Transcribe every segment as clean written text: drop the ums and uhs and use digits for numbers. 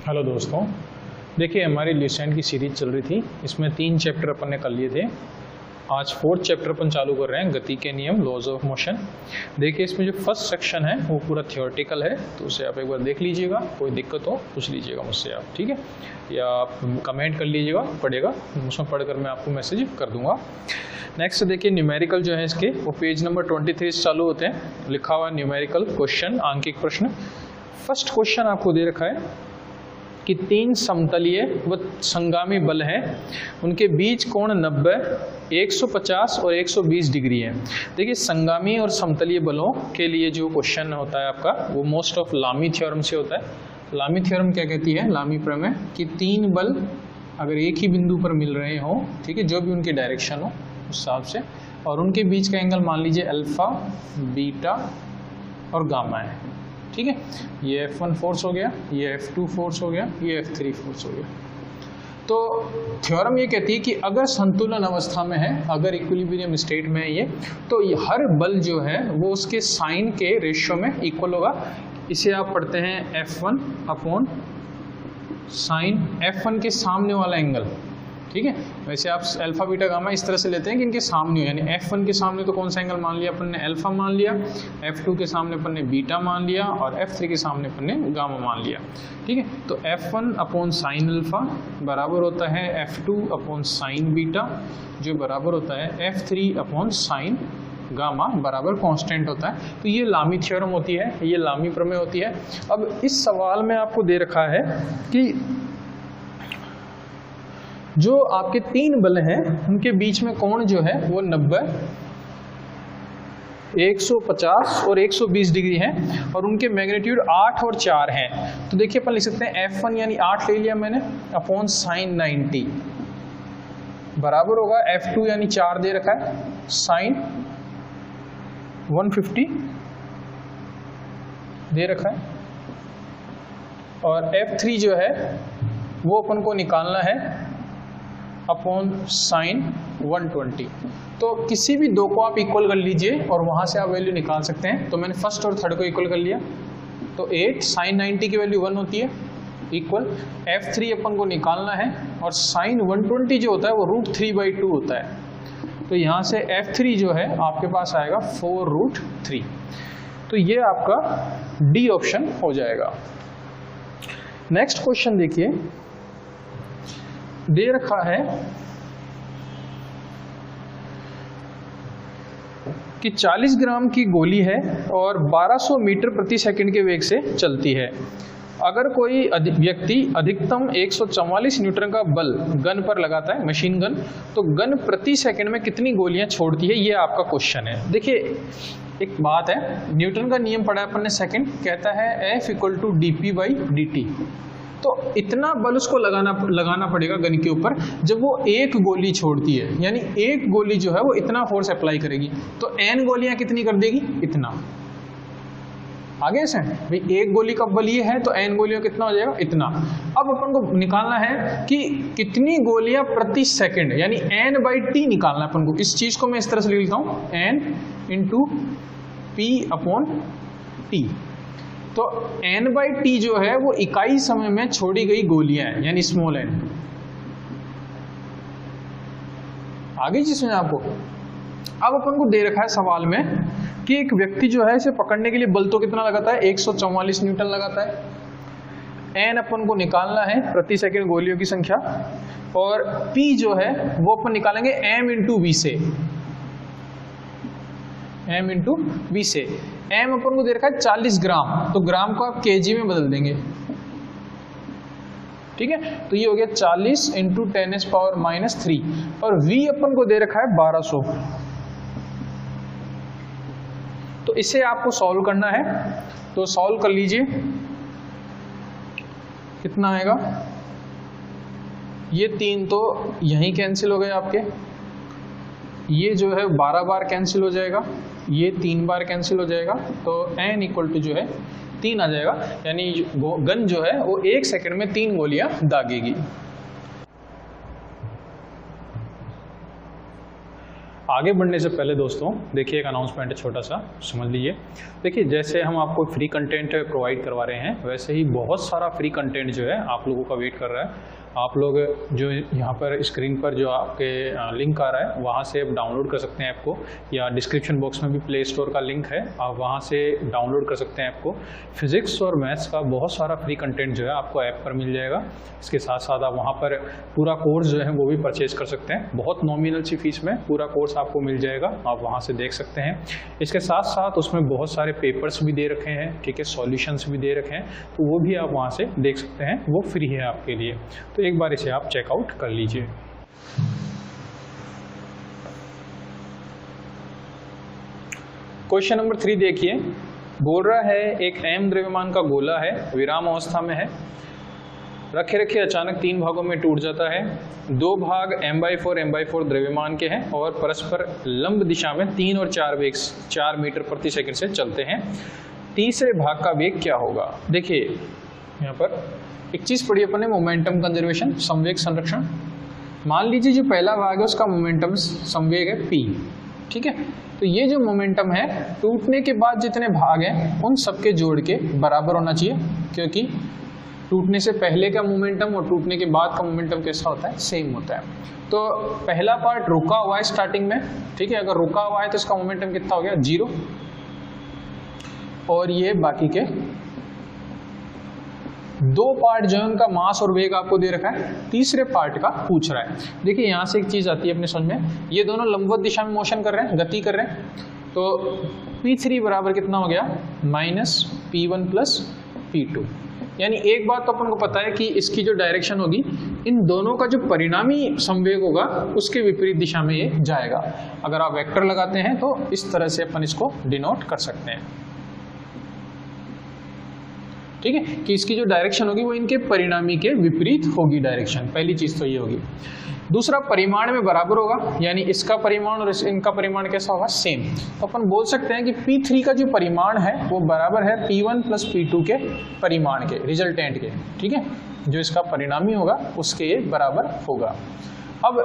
Hello दोस्तों, देखिए हमारी लुसेंट की सीरीज चल रही थी। इसमें 3 चैप्टर अपन ने कर लिए थे। आज 4th चैप्टर अपन चालू कर रहे हैं, गति के नियम, लॉज ऑफ मोशन। देखिए इसमें जो फर्स्ट सेक्शन है वो पूरा थियोरेटिकल है, तो उसे आप एक बार देख लीजिएगा। कोई दिक्कत हो पूछ लीजिएगा मुझसे आप, ठीक है, या आप कमेंट कर लीजिएगा, पढ़ेगा उसमें पढ़कर मैं आपको मैसेज कर दूंगा। नेक्स्ट देखिए न्यूमेरिकल जो है इसके, वो पेज नंबर 23 से चालू होते हैं। लिखा हुआ न्यूमेरिकल क्वेश्चन, आंकिक प्रश्न। फर्स्ट क्वेश्चन आपको दे रखा है कि 3 समतलीय व संगामी बल हैं, उनके बीच कोण 90, 150 और 120 डिग्री है। देखिए संगामी और समतलीय बलों के लिए जो क्वेश्चन होता है आपका, वो मोस्ट ऑफ लामी थ्योरम से होता है। लामी थ्योरम क्या कहती है, लामी प्रमेय, कि 3 बल अगर एक ही बिंदु पर मिल रहे हो, ठीक है, जो भी उनकी डायरेक्शन हो उस हिसाब से, और उनके बीच का एंगल मान लीजिए अल्फा, बीटा और गामा है, ठीक है। ये F1 फोर्स हो गया, ये F2 फोर्स हो गया, ये F3 फोर्स हो गया। तो थ्योरम ये कहती है कि अगर संतुलन अवस्था में है, अगर इक्विलिब्रियम स्टेट में है ये, तो ये हर बल जो है वो उसके साइन के रेशियो में इक्वल होगा। इसे आप पढ़ते हैं F1 अपॉन साइन F1 के सामने वाला एंगल, ठीक है। वैसे आप अल्फा बीटा गामा इस तरह से लेते हैं कि इनके सामने हो, यानी F1 के सामने तो कौन सा एंगल मान लिया अपन ने, अल्फा मान लिया, F2 के सामने अपन ने बीटा मान लिया, और F3 के सामने अपन ने गामा मान लिया, ठीक है। तो F1 अपॉन साइन अल्फा बराबर होता है F2 अपॉन साइन बीटा, जो बराबर होता है F3 अपॉन साइन गामा, बराबर कांस्टेंट होता है। तो ये लामी थ्योरम होती है, ये लामी प्रमेय होती है। अब इस सवाल में आपको दे रखा है कि जो आपके 3 बल हैं उनके बीच में कोण जो है वो 90, 150 और 120 डिग्री है, और उनके मैग्नीट्यूड 8 और 4 हैं। तो देखिए अपन लिख सकते हैं F1 यानी 8 ले लिया मैंने, अपॉन साइन 90 बराबर होगा F2 यानी 4 दे रखा है, साइन 150 दे रखा है, और F3 जो है वो अपन को निकालना है अपॉन साइन 120। तो किसी भी दो को आप इक्वल कर लीजिए और वहां से आप वैल्यू निकाल सकते हैं। तो मैंने फर्स्ट और थर्ड को इक्वल कर लिया, तो 8 साइन 90 की वैल्यू 1 होती है, इक्वल F3 अपन को निकालना है, और साइन 120 जो होता है वो √3/2 होता है। तो यहाँ से F3 जो है आपके पास आएगा 4√3। तो ये आपका डी ऑप्शन हो जाएगा। नेक्स्ट क्वेश्चन देखिए, दे रखा है कि 40 ग्राम की गोली है और 1200 मीटर प्रति सेकंड के वेग से चलती है। अगर कोई व्यक्ति अधिकतम 144 न्यूटन का बल गन पर लगाता है, मशीन गन, तो गन प्रति सेकंड में कितनी गोलियां छोड़ती है, ये आपका क्वेश्चन है। देखिए एक बात है, न्यूटन का नियम पढ़ा है अपन ने सेकंड, कहता है F = dp/dt। तो इतना बल उसको लगाना पड़ेगा गन के ऊपर जब वो एक गोली छोड़ती है, यानी एक गोली जो है वो इतना फोर्स अप्लाई करेगी। तो n गोलियां कितनी कर देगी, इतना। आगे से भाई एक गोली का बल ये है, तो n गोलियां कितना हो जाएगा, इतना। अब अपन को निकालना है कि कितनी गोलियां प्रति सेकंड, यानी n/t निकालना है अपन को। इस चीज को मैं इस तरह से लिख लेता हूं, n × p/t। तो n/t जो है वो इकाई समय में छोड़ी गई गोलियां हैं, यानी स्मॉल n। आगे चीज समझ आपको। अब अपन को दे रखा है सवाल में कि एक व्यक्ति जो है इसे पकड़ने के लिए बल तो कितना लगाता है, 144 न्यूटन लगाता है। n अपन को निकालना है प्रति सेकंड गोलियों की संख्या, और p जो है वो अपन निकालेंगे m × v से, m × v से। m अपन को दे रखा है 40 ग्राम, तो ग्राम को आप kg में बदल देंगे, ठीक है। तो ये हो गया 40 × 10⁻⁻3, और v अपन को दे रखा है 1200। तो इसे आपको सॉल्व करना है, तो सॉल्व कर लीजिए। कितना आएगा, ये 3 तो यहीं कैंसिल हो गए आपके, ये जो है 12 बार कैंसिल हो जाएगा, ये 3 बार कैंसिल हो जाएगा, तो n = जो है 3 आ जाएगा, यानी गन जो है वो 1 सेकंड में 3 गोलियां दागेगी। आगे बढ़ने से पहले दोस्तों देखिए एक अनाउंसमेंट है छोटा सा, समझ लीजिए। देखिए जैसे हम आपको फ्री कंटेंट प्रोवाइड करवा रहे हैं, वैसे ही बहुत सारा फ्री कंटेंट जो है आप लोगों का वेट कर रहा है। आप लोग जो यहाँ पर स्क्रीन पर जो आपके लिंक आ रहा है वहाँ से आप डाउनलोड कर सकते हैं ऐप को, या डिस्क्रिप्शन बॉक्स में भी प्ले स्टोर का लिंक है, आप वहाँ से डाउनलोड कर सकते हैं ऐप को। फिजिक्स और मैथ्स का बहुत सारा फ्री कंटेंट जो है आपको ऐप पर मिल जाएगा। इसके साथ साथ आप वहाँ पर पूरा कोर्स जो है वो भी परचेज कर सकते हैं, बहुत नॉमिनल सी फीस में पूरा कोर्स आपको मिल जाएगा, आप वहाँ से देख सकते हैं। इसके साथ साथ उसमें बहुत सारे पेपर्स भी दे रखे हैं, ठीक है, सॉल्यूशंस भी दे रखे हैं, तो वो भी आप वहाँ से देख सकते हैं, वो फ्री है आपके लिए। तो एक बार इसे आप चेकआउट कर लीजिए। क्वेश्चन नंबर 3 देखिए, बोल रहा है एक m द्रव्यमान का गोला है, विराम अवस्था में है, रखे रखे अचानक 3 भागों में टूट जाता है। 2 भाग m/4 द्रव्यमान के हैं और परस्पर लंब दिशा में 3 और 4 वेग 4 मीटर प्रति सेकंड से चलते हैं। तीसरे भाग का वेग क्या होगा? देखिए यहाँ पर एक चीज पढ़ी अपन ने, मोमेंटम कंजर्वेशन, संवेग संरक्षण। मान लीजिए जो पहला भाग है उसका मोमेंटम संवेग है p, ठीक है। तो ये जो मोमेंटम है टूटने के बाद जितने भाग हैं उन सबके जोड़ के बराबर होना चाहिए, क्योंकि टूटने से पहले का मोमेंटम और टूटने के बाद का मोमेंटम कैसा होता है? सेम होता है। तो पहला पार्ट रुका हुआ है स्टार्टिंग में, ठीक है, अगर रुका हुआ है तो इसका मोमेंटम कितना हो गया? 0। और ये बाकी के 2 पार्ट जो है उनका मास और वेग आपको दे रखा है, तीसरे पार्ट का पूछ रहा है। देखिए यहाँ से एक चीज आती है अपने समझ में, ये दोनों लंबवत दिशा में मोशन कर रहे हैं, गति कर रहे हैं, तो P3 बराबर कितना हो गया? -P1 + P2। यानी एक बात तो अपन को पता है कि इसकी जो डायरेक्शन होगी, इन दोनों का जो परिणामी संवेग होगा उसके विपरीत दिशा में ये जाएगा। अगर आप वेक्टर लगाते हैं तो इस तरह से अपन इसको डिनोट कर सकते हैं, ठीक है, कि इसकी जो डायरेक्शन होगी वो इनके परिणामी के विपरीत होगी डायरेक्शन। पहली चीज तो ये होगी। दूसरा, परिमाण में बराबर होगा, यानी इसका परिमाण और इनका परिमाण कैसा होगा? सेम। तो अपन बोल सकते हैं कि P3 का जो परिमाण है वो बराबर है P1 + P2 के परिमाण के, रिजल्टेंट के, ठीक है, जो इसका परिणामी होगा उसके ये बराबर होगा। अब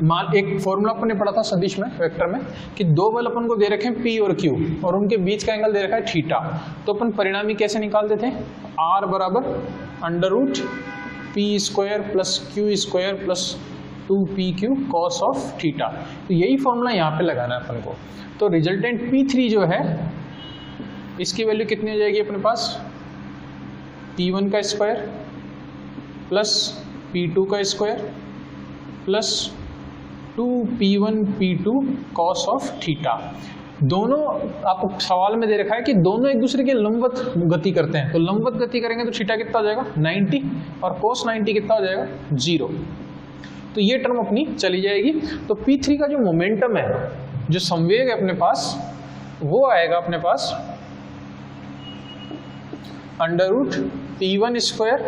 मान एक फॉर्मूला अपन ने पढ़ा था सदिश में, वेक्टर में, कि 2 बल अपन को दे रखे हैं P और Q और उनके बीच का एंगल दे रखा है थीटा। तो अपन परिणामी कैसे निकाल देते हैं? R बराबर √P² + Q² + 2PQ cos of theta. तो यही फॉर्मूला यहाँ पे लगाना है अपन को। तो रिजल्टेंट P3 जो है इसकी वैल्यू कितनी हो जाएगी अपने पास? P1 का स्क्वायर प्लस P2 का square plus 2P1P2 cos of theta. दोनों आपको सवाल में दे रखा है कि दोनों एक दूसरे के लंबवत गति करते हैं, तो लंबवत गति करेंगे तो थीटा कितना हो जाएगा? 90, और cos 90 कितना हो जाएगा? 0। तो ये टर्म अपनी चली जाएगी। तो P3 का जो मोमेंटम है, जो संवेग है अपने पास, वो आएगा अपने पास √P1²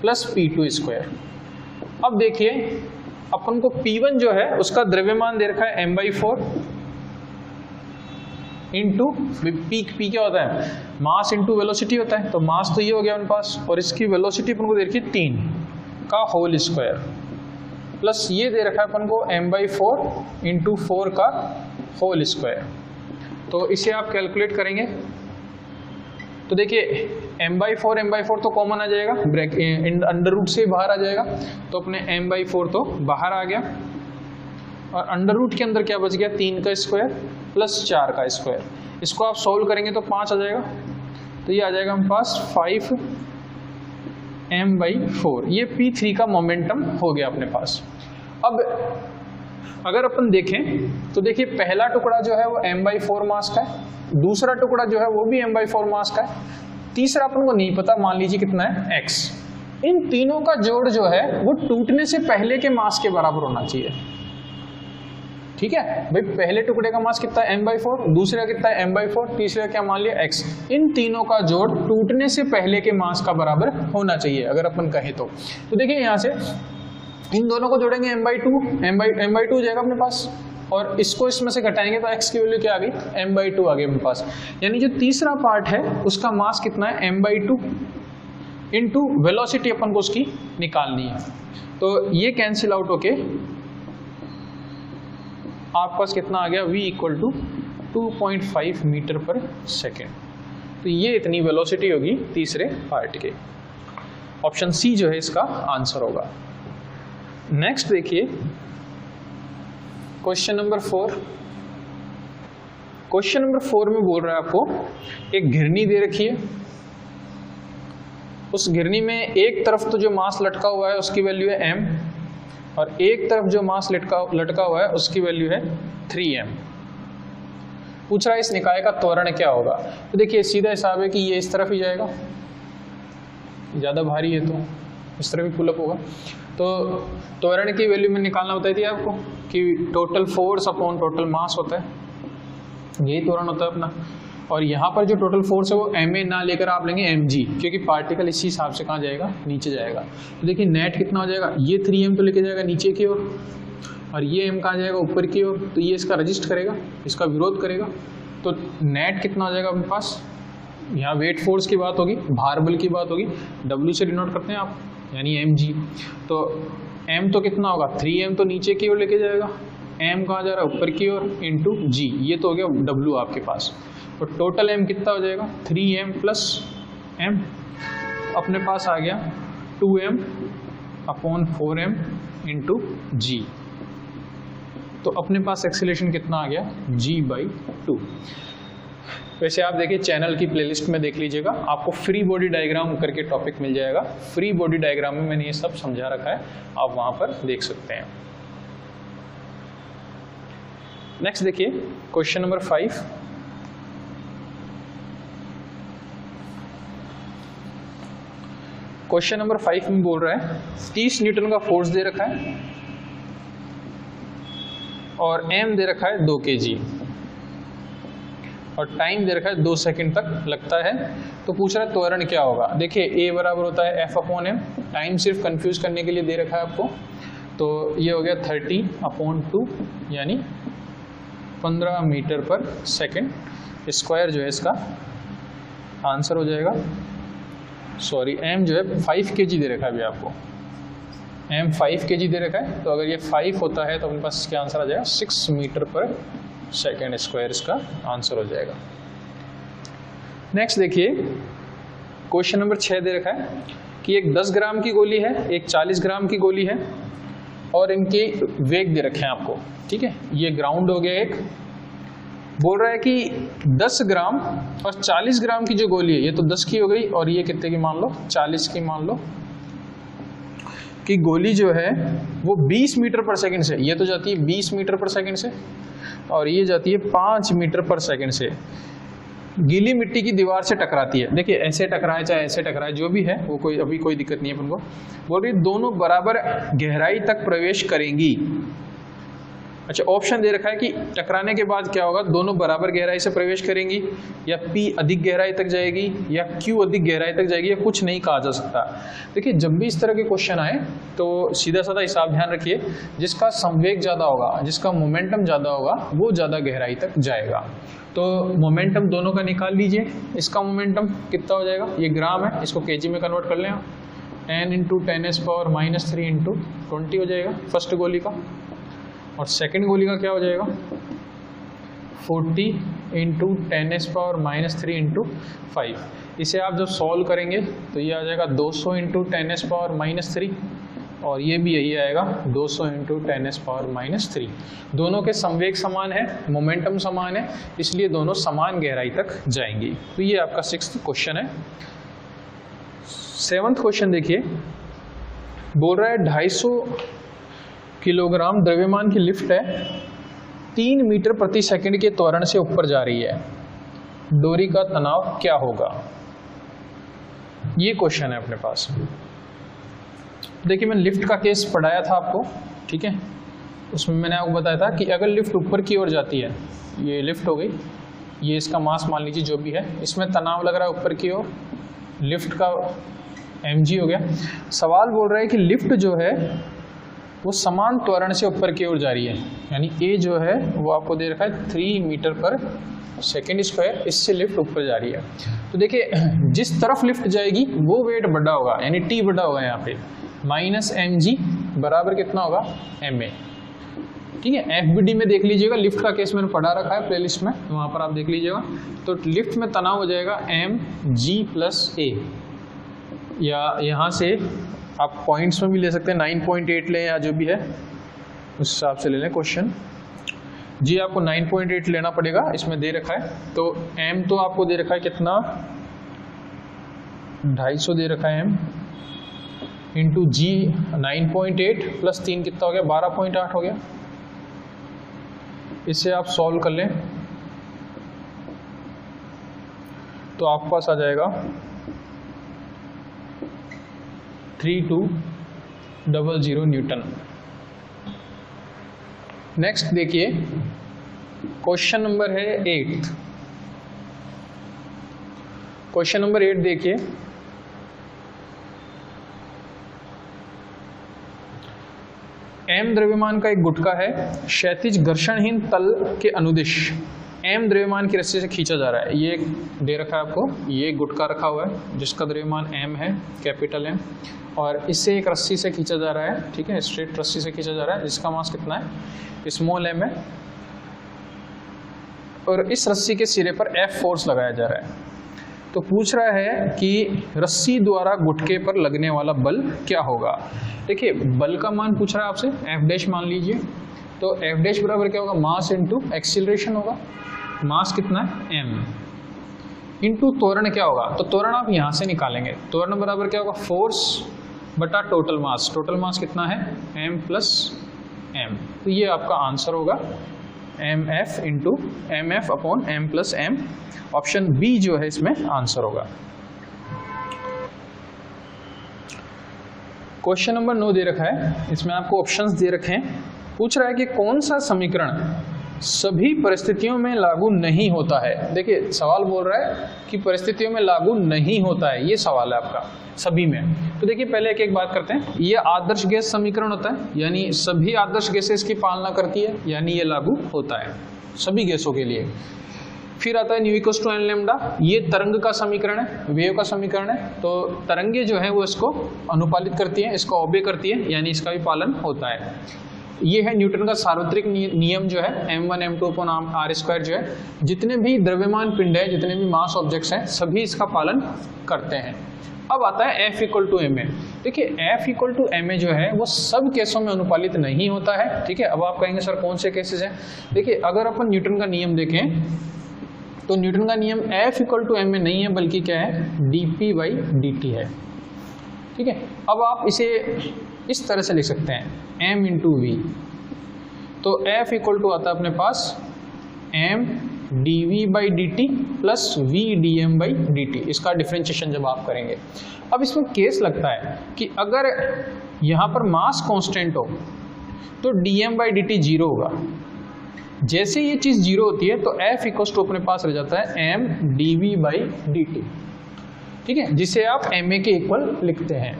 + P2²। अब देखिए अपन को P1 जो है उसका द्रव्यमान दे रखा है m/4 इंटू P क्या होता है? मास इंटू वेलोसिटी होता है। तो मास तो ये हो गया अपने पास, और इसकी वेलोसिटी अपन को दे रखी है 3 का होल स्क्वायर, प्लस ये दे रखा है अपन को m/4 इंटू 4 का होल स्क्वायर। तो इसे आप कैलकुलेट करेंगे तो देखिए m/4 तो कॉमन आ जाएगा, अंडर रूट से बाहर आ जाएगा, तो अपने m/4 तो बाहर आ गया, और अंडर रूट के अंदर क्या बच गया? 3 का स्क्वायर प्लस 4 का स्क्वायर। इसको आप सॉल्व करेंगे तो 5 आ जाएगा, तो ये आ जाएगा हमारे पास 5m/4। ये P3 का मोमेंटम हो गया अपने पास। अब अगर अपन देखें तो देखिए पहला टुकड़ा जो है वो m/4 मास का है, दूसरा टुकड़ा जो है वो भी m/4 मास का है, तीसरा अपन को नहीं पता, मान लीजिए कितना है? x। इन तीनों का जोड़ जो है वो टूटने से पहले के मास के बराबर होना चाहिए, ठीक है भाई। पहले टुकड़े का मास कितना है? m/4, दूसरे का कितना है? m/4, तीसरे का क्या मान लिया? x। इन तीनों का जोड़ टूटने से पहले के मास का बराबर होना चाहिए अगर अपन कहें तो। देखिए यहाँ से इन दोनों को जोड़ेंगे m/2 हो जाएगा अपने पास, और इसको इसमें से घटाएंगे तो x की वैल्यू क्या आ गई? m/2 आ गई अपने पास। यानी जो तीसरा पार्ट है उसका मास कितना है? m/2 इंटू वेलोसिटी अपन को उसकी निकालनी है। तो ये कैंसिल आउट होके आपके पास कितना आ गया, v इक्वल टू 2.5 मीटर पर सेकेंड। तो ये इतनी वेलोसिटी होगी तीसरे पार्ट के। ऑप्शन सी जो है इसका आंसर होगा। नेक्स्ट देखिए क्वेश्चन नंबर 4। क्वेश्चन नंबर 4 में बोल रहा है आपको एक घिरनी दे रखी है, उस घिरनी में एक तरफ तो जो मास लटका हुआ है उसकी वैल्यू है m, और एक तरफ जो मास लटका हुआ है उसकी वैल्यू है 3m। पूछ रहा है इस निकाय का त्वरण क्या होगा। तो देखिए सीधा हिसाब है कि ये इस तरफ ही जाएगा, ज़्यादा भारी है तो इस तरफ ही पुल अप होगा। तो त्वरण की वैल्यू में निकालना बताई थी आपको कि total force upon total mass होता है, यही त्वरण होता है अपना। और यहाँ पर जो टोटल फोर्स है वो ma ना लेकर आप लेंगे mg, क्योंकि पार्टिकल इसी हिसाब से कहाँ जाएगा, नीचे जाएगा। तो देखिए नेट कितना हो जाएगा, ये 3m तो लेके जाएगा नीचे की ओर, और ये m कहाँ जाएगा, ऊपर की ओर। तो ये इसका रजिस्ट करेगा, इसका विरोध करेगा। तो नेट कितना हो जाएगा अपने पास, यहाँ वेट फोर्स की बात होगी, भार बल की बात होगी, w से डिनोट करते हैं आप, यानी mg। तो m तो कितना होगा, 3m तो नीचे की ओर लेके जाएगा, m कहाँ जा रहा है, ऊपर की ओर, इंटू g, ये तो हो गया w आपके पास। तो टोटल m कितना हो जाएगा, 3m प्लस m, अपने पास आ गया 2m upon 4m into g। तो अपने पास एक्सीलरेशन कितना आ गया, g/2। वैसे आप देखिए चैनल की प्लेलिस्ट में देख लीजिएगा, आपको फ्री बॉडी डायग्राम करके टॉपिक मिल जाएगा। फ्री बॉडी डायग्राम में मैंने ये सब समझा रखा है, आप वहां पर देख सकते हैं। नेक्स्ट देखिए क्वेश्चन नंबर 5। क्वेश्चन नंबर 5 में बोल रहा है 30 न्यूटन का फोर्स दे रखा है और m दे रखा है 2 kg, और टाइम दे रखा है 2 सेकंड तक लगता है। तो पूछ रहा है त्वरण क्या होगा। देखिए a बराबर होता है F/m, टाइम सिर्फ कंफ्यूज करने के लिए दे रखा है आपको। तो ये हो गया 30/2, यानी 15 मीटर पर सेकंड स्क्वायर जो है इसका आंसर हो जाएगा। सॉरी, m जो है 5 kg दे रखा है अभी आपको, m 5 kg दे रखा है। तो अगर ये 5 होता है तो अपने पास इसका आंसर आ जाएगा 6 मीटर पर सेकेंड स्क्वायर, इसका आंसर हो जाएगा। नेक्स्ट देखिए क्वेश्चन नंबर 6 दे रखा है कि एक 10 ग्राम की गोली है, एक 40 ग्राम की गोली है, और इनके वेग दे रखे हैं आपको। ठीक है, ये ग्राउंड हो गया। एक बोल रहा है कि 10 ग्राम और 40 ग्राम की जो गोली है, ये तो 10 की हो गई, और ये कितने की मान लो, 40 की मान लो, कि गोली जो है वो 20 मीटर पर सेकंड से, ये तो जाती है 20 मीटर पर सेकंड से, और ये जाती है 5 मीटर पर सेकंड से गीली मिट्टी की दीवार से टकराती है। देखिए ऐसे टकराए चाहे ऐसे टकराए, जो भी है वो अभी कोई दिक्कत नहीं है अपन को। बोल रही दोनों बराबर गहराई तक प्रवेश करेंगी। अच्छा, ऑप्शन दे रखा है कि टकराने के बाद क्या होगा, दोनों बराबर गहराई से प्रवेश करेंगी, या P अधिक गहराई तक जाएगी, या Q अधिक गहराई तक जाएगी, या कुछ नहीं कहा जा सकता। देखिए जब भी इस तरह के क्वेश्चन आए तो सीधा साधा हिसाब ध्यान रखिए, जिसका संवेग ज़्यादा होगा, जिसका मोमेंटम ज़्यादा होगा, वो ज़्यादा गहराई तक जाएगा। तो मोमेंटम दोनों का निकाल लीजिए। इसका मोमेंटम कितना हो जाएगा, ये ग्राम है, इसको kg में कन्वर्ट कर लें आप, 10 × 10⁻³ × 20 हो जाएगा फर्स्ट गोली का, और सेकंड गोली का क्या हो जाएगा, 40 × 10⁻³ × 5। इसे आप जब सॉल्व करेंगे तो ये आ जाएगा 200 × 10⁻³, और ये भी यही आएगा 200 × 10⁻³। दोनों के संवेग समान है, मोमेंटम समान है, इसलिए दोनों समान गहराई तक जाएंगी। तो ये आपका 6th क्वेश्चन है। 7th क्वेश्चन देखिए, बोल रहा है 250 किलोग्राम द्रव्यमान की लिफ्ट है, 3 मीटर प्रति सेकंड के त्वरण से ऊपर जा रही है, डोरी का तनाव क्या होगा। ये क्वेश्चन है अपने पास। देखिए मैंने लिफ्ट का केस पढ़ाया था आपको, ठीक है, उसमें मैंने आपको बताया था कि अगर लिफ्ट ऊपर की ओर जाती है, ये लिफ्ट हो गई, ये इसका मास मान लीजिए जो भी है, इसमें तनाव लग रहा है ऊपर की ओर, लिफ्ट का mg हो गया। सवाल बोल रहा है कि लिफ्ट जो है वो समान त्वरण से ऊपर की ओर जा रही है, यानी a जो है वो आपको दे रखा है 3 मीटर पर सेकेंड स्क्वायर, इससे लिफ्ट ऊपर जा रही है। तो देखिए जिस तरफ लिफ्ट जाएगी वो वेट बड़ा होगा, यानी t बड़ा होगा यहाँ पे, -mg बराबर कितना होगा, ma। ठीक है। एफबीडी में देख लीजिएगा, लिफ्ट का केस मैंने पढ़ा रखा है प्लेलिस्ट में, तो वहाँ पर आप देख लीजिएगा। तो लिफ्ट में तनाव हो जाएगा mg+a, या यहाँ से आप पॉइंट्स में भी ले सकते हैं, 9.8 लें या जो भी है उस हिसाब से ले लें क्वेश्चन। जी आपको 9.8 लेना पड़ेगा, इसमें दे रखा है। तो m तो आपको दे रखा है कितना, 250 दे रखा है m, इंटू जी 9.8 प्लस 3 कितना हो गया, 12.8 हो गया। इसे आप सॉल्व कर लें तो आपके पास आ जाएगा 3200 न्यूटन। नेक्स्ट देखिए क्वेश्चन नंबर है 8। क्वेश्चन नंबर 8 देखिए, m द्रव्यमान का एक गुटका है, क्षैतिज घर्षणहीन तल के अनुदिश m द्रव्यमान की रस्सी से खींचा जा रहा है। ये दे रखा है आपको, ये गुटका रखा हुआ है जिसका द्रव्यमान m है, कैपिटल M, और इससे एक रस्सी से खींचा जा रहा है, ठीक है, स्ट्रेट रस्सी से खींचा जा रहा है जिसका मास कितना है, स्मॉल m है, और इस रस्सी के सिरे पर F फोर्स लगाया जा रहा है। तो पूछ रहा है कि रस्सी द्वारा गुटके पर लगने वाला बल क्या होगा। देखिए बल का मान पूछ रहा है आपसे, F डैश मान लीजिए। तो F डैश बराबर क्या होगा, मास इंटू एक्सीलरेशन होगा। मास कितना है m, इंटू त्वरण क्या होगा, तो त्वरण आप यहाँ से निकालेंगे। त्वरण बराबर क्या होगा, फोर्स बटा टोटल मास। टोटल मास कितना है, m प्लस m। तो ये आपका आंसर होगा mf into mf upon m plus m। Option B जो है इसमें आंसर होगा। क्वेश्चन नंबर 9 दे रखा है, इसमें आपको ऑप्शंस दे रखे हैं। पूछ रहा है कि कौन सा समीकरण सभी परिस्थितियों में लागू नहीं होता है। देखिए सवाल बोल रहा है कि परिस्थितियों में लागू नहीं होता है, ये सवाल है आपका सभी में। तो देखिए पहले एक एक बात करते हैं। ये आदर्श गैस समीकरण होता है, यानी सभी आदर्श गैसेस की पालना करती है, यानी ये लागू होता है सभी गैसों के लिए। फिर आता है nu equals to N lambda, ये तरंग का समीकरण है, वेव का समीकरण है। तो तरंगे जो है वो इसको अनुपालित करती है, इसको ओबे करती है, यानी इसका भी पालन होता है। ये है न्यूटन का सार्वत्रिक नियम जो है m1 m2 अपॉन r², जो है जितने भी द्रव्यमान पिंड है, जितने भी मास ऑब्जेक्ट्स हैं, सभी इसका पालन करते हैं। अब आता है F इक्वल टू ma। देखिए F इक्वल टू ma जो है वो सब केसों में अनुपालित नहीं होता है, ठीक है। अब आप कहेंगे सर कौन से केसेस हैं। देखिए अगर अपन न्यूटन का नियम देखें तो न्यूटन का नियम F इक्वल टू ma नहीं है, बल्कि क्या है, dp/dt है, ठीक है। अब आप इसे इस तरह से लिख सकते हैं m इंटू वी। तो F इक्वल टू आता है अपने पास m dv/dt plus v dm/dt, इसका डिफरेंशिएशन जब आप करेंगे। अब इसमें केस लगता है कि अगर यहाँ पर मास कांस्टेंट हो तो dm/dt 0 होगा। जैसे ये चीज़ 0 होती है तो F इक्वल टू अपने पास रह जाता है m dv/dt, ठीक है, जिसे आप ma के इक्वल लिखते हैं,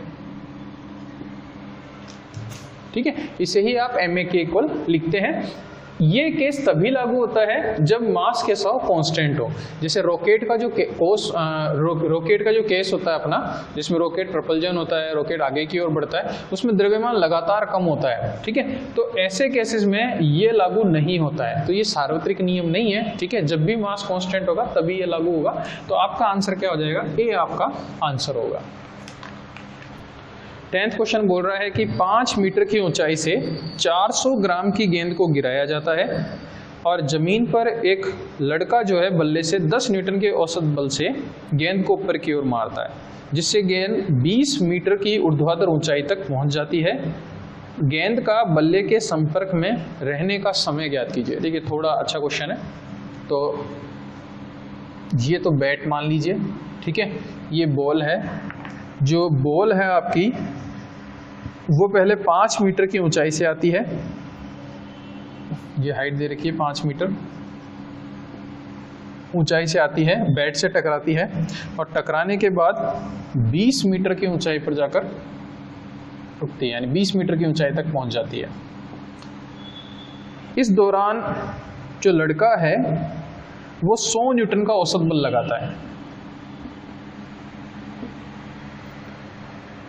ठीक है, इसे ही आप ma के इक्वल लिखते हैं। ये केस तभी लागू होता है जब मास के साथ कांस्टेंट हो। जैसे रॉकेट का जो रॉकेट का जो केस होता है अपना, जिसमें रॉकेट प्रपल्जन होता है, रॉकेट आगे की ओर बढ़ता है, उसमें द्रव्यमान लगातार कम होता है, ठीक है। तो ऐसे केसेस में ये लागू नहीं होता है। तो ये सार्वत्रिक नियम नहीं है, ठीक है। जब भी मास कांस्टेंट होगा तभी ये लागू होगा। तो आपका आंसर क्या हो जाएगा, ए आपका आंसर होगा। 10th क्वेश्चन बोल रहा है कि 5 मीटर की ऊंचाई से 400 ग्राम की गेंद को गिराया जाता है और जमीन पर एक लड़का जो है बल्ले से 10 न्यूटन के औसत बल से गेंद को ऊपर की ओर मारता है, जिससे गेंद 20 मीटर की ऊर्ध्वाधर ऊंचाई तक पहुंच जाती है। गेंद का बल्ले के संपर्क में रहने का समय ज्ञात कीजिए। देखिए थोड़ा अच्छा क्वेश्चन है। तो ये तो बैट मान लीजिए, ठीक है, ये बॉल है। जो बॉल है आपकी वो पहले 5 मीटर की ऊंचाई से आती है, ये हाइट दे रखी है 5 मीटर ऊंचाई से आती है, बैट से टकराती है और टकराने के बाद 20 मीटर की ऊंचाई पर जाकर रुकती है, यानी 20 मीटर की ऊंचाई तक पहुंच जाती है। इस दौरान जो लड़का है वो 100 न्यूटन का औसत बल लगाता है।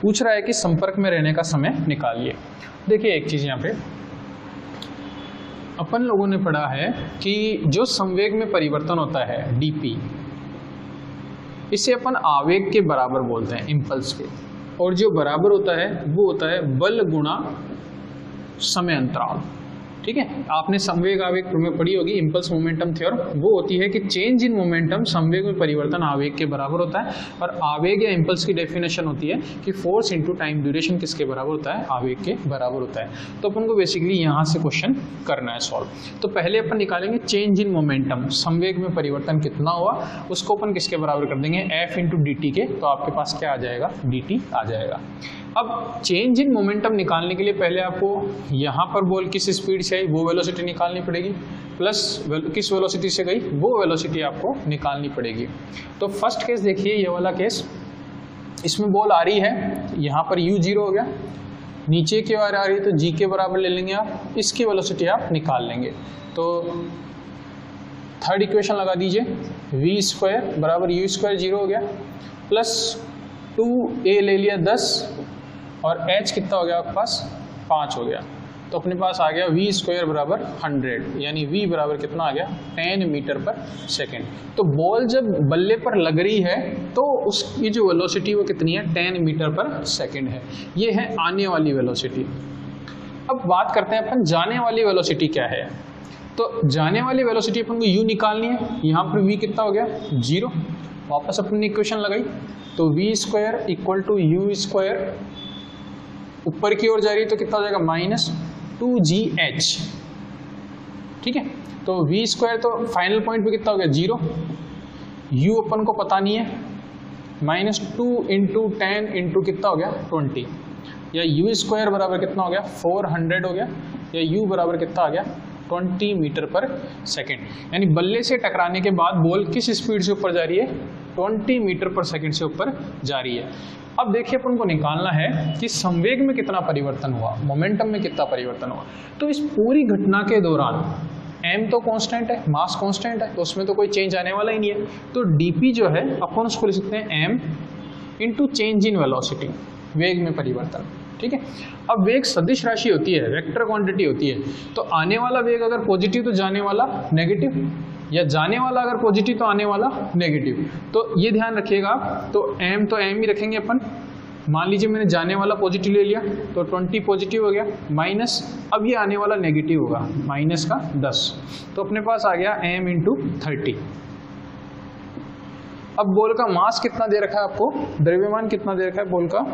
पूछ रहा है कि संपर्क में रहने का समय निकालिए। देखिए एक चीज यहाँ पे, अपन लोगों ने पढ़ा है कि जो संवेग में परिवर्तन होता है dp, इसे अपन आवेग के बराबर बोलते हैं, इम्पल्स के, और जो बराबर होता है वो होता है बल गुणा समय अंतराल। ठीक है, आपने संवेग आवेग में पढ़ी होगी इम्पल्स मोमेंटम थ्योरम, वो होती है कि चेंज इन मोमेंटम संवेग में परिवर्तन आवेग के बराबर होता है, और आवेग या इम्पल्स की डेफिनेशन होती है कि फोर्स इनटू टाइम ड्यूरेशन किसके बराबर होता है, आवेग के बराबर होता है। तो अपन को बेसिकली यहाँ से क्वेश्चन करना है सॉल्व। तो पहले अपन निकालेंगे चेंज इन मोमेंटम, संवेग में परिवर्तन कितना हुआ, उसको अपन किसके बराबर कर देंगे, एफ इंटू डी टी के। तो आपके पास क्या आ जाएगा, डी टी आ जाएगा। अब चेंज इन मोमेंटम निकालने के लिए पहले आपको यहाँ पर बॉल किस स्पीड से आई वो वेलोसिटी निकालनी पड़ेगी, प्लस किस वेलोसिटी से गई वो वेलोसिटी आपको निकालनी पड़ेगी। तो फर्स्ट केस देखिए, ये वाला केस, इसमें बॉल आ रही है, यहाँ पर u जीरो हो गया, नीचे की ओर आ रही है तो g के बराबर ले लेंगे आप, इसकी वेलोसिटी आप निकाल लेंगे। तो थर्ड इक्वेशन लगा दीजिए, v स्क्वायर बराबर u स्क्वायर जीरो हो गया, प्लस 2a ले लिया 10, और h कितना हो गया आपके पास, 5 हो गया। तो अपने पास आ गया v स्क्वायर बराबर 100, यानी v बराबर कितना आ गया, 10 मीटर पर सेकेंड। तो बॉल जब बल्ले पर लग रही है तो उसकी जो वेलोसिटी वो कितनी है, 10 मीटर पर सेकेंड है। ये है आने वाली वेलोसिटी। अब बात करते हैं अपन जाने वाली वेलोसिटी क्या है। तो जाने वाली वेलोसिटी अपन को u निकालनी है, यहाँ पर v कितना हो गया, 0। वापस अपन ने इक्वेशन लगाई, तो v square equal to u square, ऊपर की ओर जा रही है तो कितना हो जाएगा, -2gh। ठीक है, तो v स्क्वायर तो फाइनल पॉइंट पे कितना हो गया, 0। u अपन को पता नहीं है, -2 इंटू 10 इंटू कितना हो गया, 20, या u स्क्वायर बराबर कितना हो गया, 400 हो गया, या u बराबर कितना आ गया, 20 मीटर पर सेकेंड। यानी बल्ले से टकराने के बाद बॉल किस स्पीड से ऊपर जा रही है, 20 मीटर पर सेकेंड से ऊपर जा रही है। अब देखिए अपन को निकालना है कि संवेग में कितना परिवर्तन हुआ, मोमेंटम में कितना परिवर्तन हुआ। तो इस पूरी घटना के दौरान m तो कांस्टेंट है, मास कांस्टेंट है, तो उसमें तो कोई चेंज आने वाला ही नहीं है। तो dp जो है अपन उसको लिख सकते हैं m into change in velocity, वेग में परिवर्तन। ठीक है, अब वेग सदिश राशि होती है, वेक्टर क्वांटिटी होती है। तो आने वाला वेग अगर पॉजिटिव तो जाने वाला नेगेटिव, या जाने वाला अगर पॉजिटिव तो आने वाला नेगेटिव। तो ये ध्यान रखिएगा आप। तो m ही रखेंगे अपन। मान लीजिए मैंने जाने वाला पॉजिटिव ले लिया तो 20 पॉजिटिव हो गया, माइनस अब ये आने वाला नेगेटिव होगा, माइनस का 10। तो अपने पास आ गया m इंटू 30। अब बॉल का मास कितना दे रखा है आपको, द्रव्यमान कितना दे रखा है बॉल का,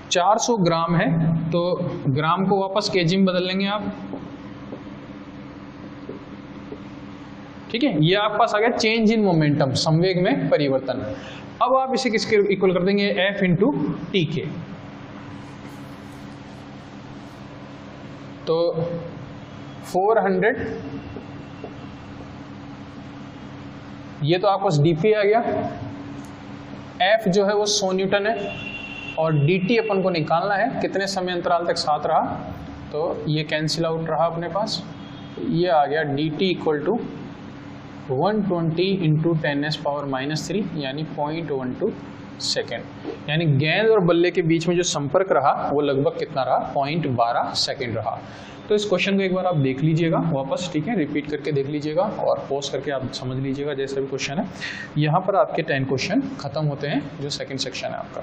400 ग्राम है। तो ग्राम को वापस केजी में बदल लेंगे आप। ठीक है, ये आपके पास आ गया चेंज इन मोमेंटम, संवेग में परिवर्तन। अब आप इसे किसके इक्वल कर देंगे, F इंटू टी के। तो 400, ये तो आपको dp आ गया, F जो है वो 100 न्यूटन है, और dt अपन को निकालना है कितने समय अंतराल तक साथ रहा। तो ये कैंसिल आउट रहा अपने पास, ये आ गया dt इक्वल टू 120 इंटू 10⁻⁻3 यानी 0.12 सेकेंड। यानी गेंद और बल्ले के बीच में जो संपर्क रहा वो लगभग कितना रहा, 0.12 सेकेंड रहा। तो इस क्वेश्चन को एक बार आप देख लीजिएगा वापस, ठीक है, रिपीट करके देख लीजिएगा और पॉज करके आप समझ लीजिएगा जैसा भी क्वेश्चन है। यहाँ पर आपके 10 क्वेश्चन खत्म होते हैं जो सेकंड सेक्शन है आपका।